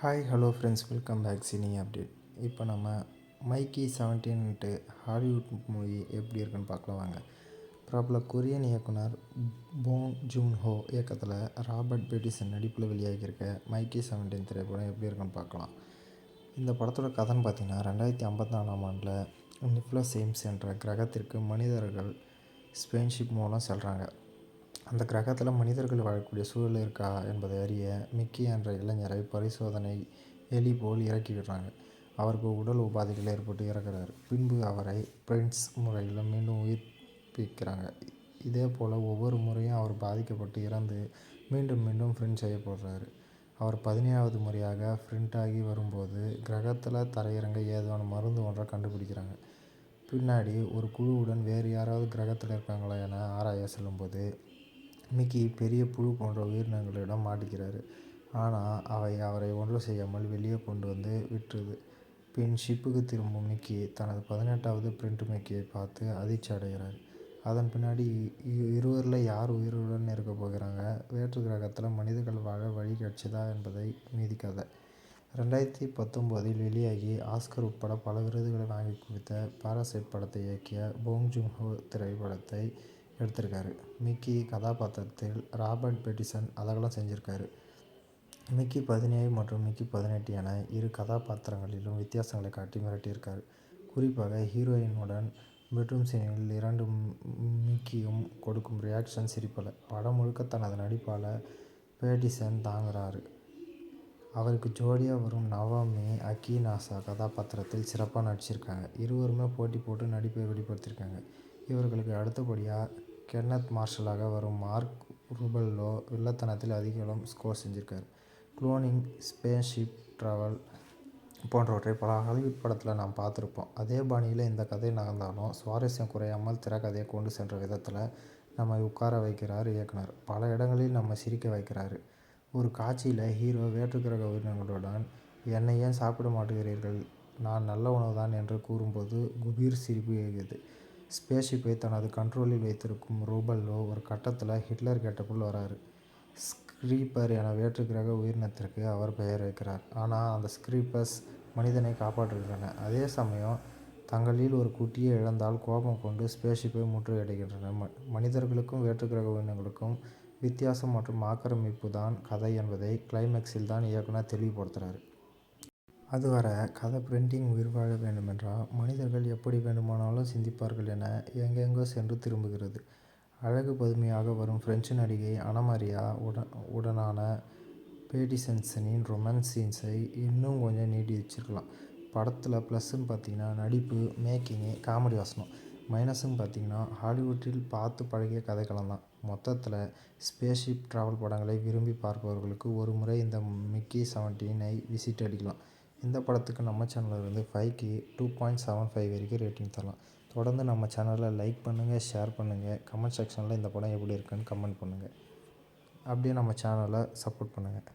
Hi hello friends, welcome back cine update. இப்போ நம்ம மைக்கி 17 Hollywood movie எப்படி இருக்குன்னு பார்க்கலாம் வாங்க. பிரபல கொரியன் இயக்குனர் போங் ஜூன் ஹோ இயக்கத்தில் ராபர்ட் பேட்டிசன் நடிப்பில் வெளியாகியிருக்க மைக்கி 17 திரைப்படம் எப்படி இருக்குன்னு பார்க்கலாம். இந்த படத்தோட கதைன்னு பார்த்தீங்கன்னா 2054ஆம் ஆண்டில் நிப்ளஸ் எய்ம்ஸ் என்ற கிரகத்திற்கு மனிதர்கள் ஸ்பேஸ்ஷிப் மூலம் செல்கிறாங்க. அந்த கிரகத்தில் மனிதர்கள் வாழக்கூடிய சூழல் இருக்கா என்பதை அறிய மிக்கி என்ற இளைஞரை பரிசோதனை எலி போல் இறக்கி விடுறாங்க. அவருக்கு உடல் உபாதைகள் ஏற்பட்டு இறக்குறாரு. பின்பு அவரை பிரின்ஸ் முறையில் மீண்டும் உயிர்ப்பிக்கிறாங்க. இதே போல் ஒவ்வொரு முறையும் அவர் பாதிக்கப்பட்டு இறந்து மீண்டும் மீண்டும் ஃப்ரிண்ட் செய்யப்படுறாரு. அவர் 17வது முறையாக ஃப்ரிண்டாகி வரும்போது கிரகத்தில் தரையிறங்க ஏதுவான மருந்து ஒன்றை கண்டுபிடிக்கிறாங்க. பின்னாடி ஒரு குழுவுடன் வேறு யாராவது கிரகத்தில் இருக்காங்களா என ஆராய செல்லும்போது மிக்கி பெரிய புழு போன்ற உயிரினங்களிடம் மாட்டிக்கிறாரு. ஆனால் அவை அவரை ஒன்றும் செய்யாமல் வெளியே கொண்டு வந்து விட்டுருது. பின் ஷிப்புக்கு திரும்பும் மிக்கி தனது 18வது பிரிண்ட் மிக்கியை பார்த்து அதிர்ச்சி அடைகிறார். அதன் பின்னாடி இருவரில் யார் உயிருடன் இருக்க போகிறாங்க, வேற்று கிரகத்தில் மனிதர்கள் வாழ வழி கிடைச்சதா என்பதை மீதி கதை. 2019இல் வெளியாகி ஆஸ்கர் உட்பட பல விருதுகளை வாங்கி குவித்த பாராசைட் படத்தை இயக்கிய போங் ஜூன் ஹோ திரைப்படத்தை எடுத்திருக்காரு. மிக்கி கதாபாத்திரத்தில் ராபர்ட் பேட்டிசன் அதகலம் செஞ்சிருக்காரு. மிக்கி 17 மற்றும் மிக்கி 18 என இரு கதாபாத்திரங்களிலும் வித்தியாசங்களை காட்டி மிரட்டியிருக்காரு. குறிப்பாக ஹீரோயினுடன் பெட்ரூம் சீனில் இரண்டு மிக்கியும் கொடுக்கும் ரியாக்ஷன் சிரிப்பலை. படம் முழுக்க தனது நடிப்பால் பேட்டிசன் தாங்குறாரு. அவருக்கு ஜோடியாக வரும் நவோமி அகினாசா கதாபாத்திரத்தில் சிறப்பாக நடிச்சிருக்காங்க. இருவருமே போட்டி போட்டு நடிப்பை வெளிப்படுத்தியிருக்காங்க. இவர்களுக்கு அடுத்தபடியாக கென்னத் மார்ஷலாக வரும் மார்க் ரூபல்லோ வில்லத்தனத்தில் அதிகளவு ஸ்கோர் செஞ்சிருக்காரு. குளோனிங், ஸ்பேஸ்ஷிப் டிராவல் போன்றவற்றை பல ஹாலிவுட் படத்தில் நாம் பார்த்துருப்போம். அதே பாணியில் இந்த கதை நகர்ந்தாலும் சுவாரஸ்யம் குறையாமல் திரைக்கதையை கொண்டு சென்ற விதத்தில் நம்மை உட்கார வைக்கிறார் இயக்குனர். பல இடங்களில் நம்ம சிரிக்க வைக்கிறாரு. ஒரு காட்சியில் ஹீரோ வேற்றுக்கிரக உயிரினங்களுடன் "என்னை ஏன் சாப்பிட மாட்டுகிறீர்கள், நான் நல்ல உணவு தான்" என்று கூறும்போது குபீர் சிரிப்பு எழுகிறது. ஸ்பேஸ்ஷிப்பை தனது கண்ட்ரோலில் வைத்திருக்கும் ரூபல்லோ ஒரு கட்டத்தில் ஹிட்லர் கெட்டப்பில் வராரு. ஸ்க்ரீப்பர் என வேற்றுக்கிரக உயிரினத்திற்கு அவர் பெயர் வைக்கிறார். ஆனால் அந்த ஸ்க்ரீப்பர்ஸ் மனிதனை காப்பாற்றுகின்றன. அதே சமயம் தங்களில் ஒரு குட்டியை இழந்தால் கோபம் கொண்டு ஸ்பேஸ்ஷிப்பை முற்றுகையிடுகின்றன. மனிதர்களுக்கும் வேற்றுக்கிரக உயிரினங்களுக்கும் வித்தியாசம் மற்றும் ஆக்கிரமிப்பு தான் கதை என்பதை கிளைமேக்ஸில் தான் இயக்குனர் தெளிவுபடுத்துகிறார். அதுவரை கதை பிரிண்டிங் உயிர் வாழ வேண்டுமென்றால் மனிதர்கள் எப்படி வேண்டுமானாலும் சிந்திப்பார்கள் என எங்கெங்கோ சென்று திரும்புகிறது. அழகு பதுமையாக வரும் பிரெஞ்சு நடிகை அனா மரியா உடனான பேட்டிசனின் ரொமான்ஸ் சீன்ஸை இன்னும் கொஞ்சம் நீட்டிச்சிருக்கலாம். படத்தில் ப்ளஸ்ன்னு பார்த்தீங்கன்னா நடிப்பு, மேக்கிங்கு, காமெடி வசனம். மைனஸ்ன்னு பார்த்தீங்கன்னா ஹாலிவுட்டில் பார்த்து பழகிய கதைக்களம் தான். மொத்தத்தில் ஸ்பேஸ்ஷிப் டிராவல் படங்களை விரும்பி பார்ப்பவர்களுக்கு ஒரு முறை இந்த மிக்கி 17ஐ விசிட் அடிக்கலாம். இந்த படத்துக்கு நம்ம சேனலில் 5க்கு 2.75 வரைக்கும் ரேட்டிங் தரலாம். தொடர்ந்து நம்ம சேனலை லைக் பண்ணுங்கள், ஷேர் பண்ணுங்கள், கமெண்ட் செக்ஷனில் இந்த படம் எப்படி இருக்குன்னு கமெண்ட் பண்ணுங்கள். அப்படியே நம்ம சேனலை சப்போர்ட் பண்ணுங்கள்.